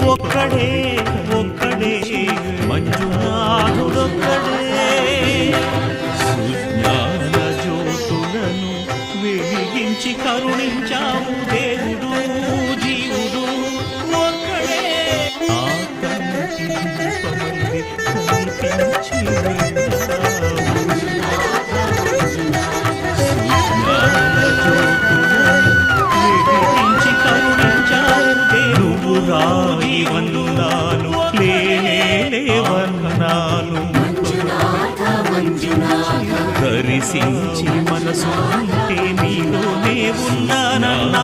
ఒక్కడే ఒక్కడే మంజునాథుడొక్కడే సుజ్ఞాన జ్యోతులను వెలిగించి కరుణించావు దేవుడు జీవుడు ఒక్కడే ఆ కంటి దీపమల్లె కనిపించి రాయి వందనాలు లేవన్నాలు దర్శించి మనసు